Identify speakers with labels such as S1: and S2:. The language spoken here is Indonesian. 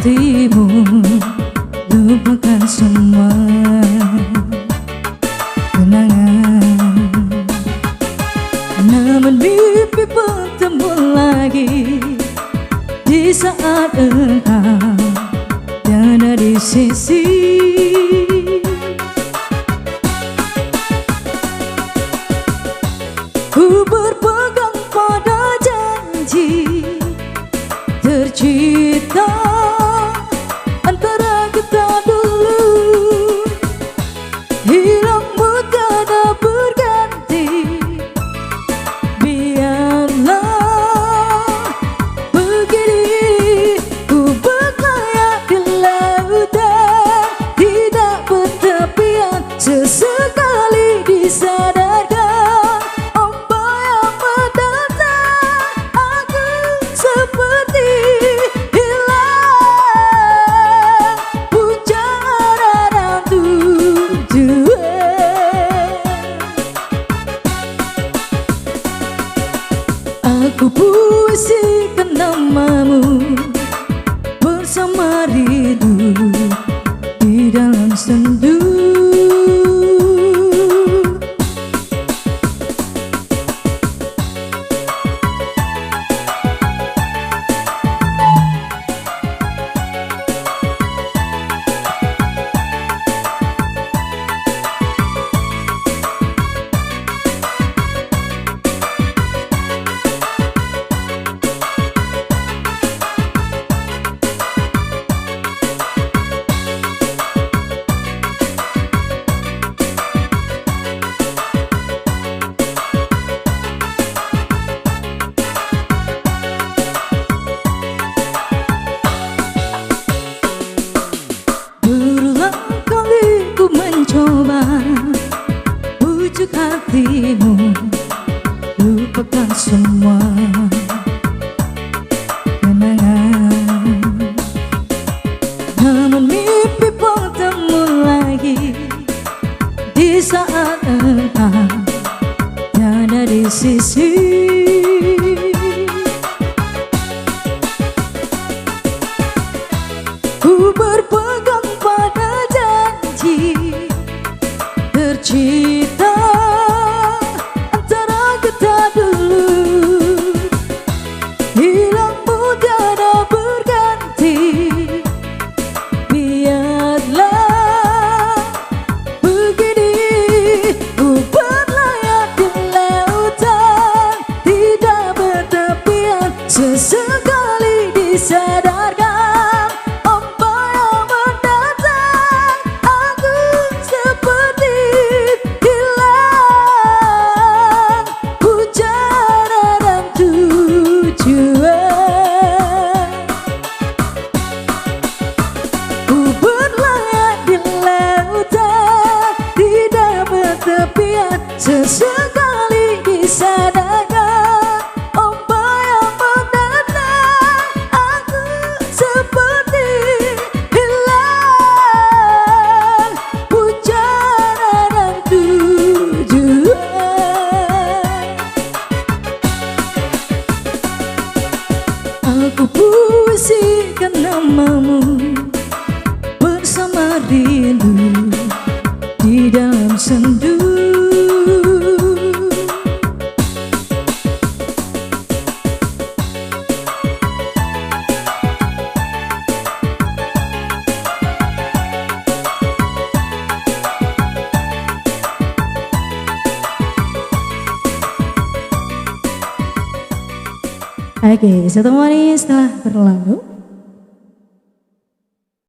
S1: hatimu, lupakan semua kenangan. Namun mimpi bertemu lagi di saat engkau tiada di sisi. Ku berpegang pada janji tercipta antara kita dulu, hilangmu tiada berganti. Biarlah begini, ku berlayar di lautan, tidak bertepian, sesekali disadarkan ombak yang mendatang. Aku seperti hilang puncak dalam tujuan. Aku puisikan namamu bersama rindu di dalam sendu. Berulang kali ku mencoba bujuk hatimu, lupakan semua kenangan. Namun mimpi bertemu lagi di saat engkau tiada di sisi. Ku berpegang pada janji tercipta antara kita dulu, hilangmu tiada berganti. Biarlah begini, ku berlayar di lautan, tidak bertepian, sesekali disadarkan ombak yang mendatang. Aku seperti hilang puncak dalam tujuan. Ku berlayar di lautan, tidak bertepian, sesekali disadarkan ombak yang mendatang. Aku seperti hilang puncak dalam tujuan. Aku puisikan namamu bersama rindu di dalam sendu. Oke, satu menit setelah berlalu.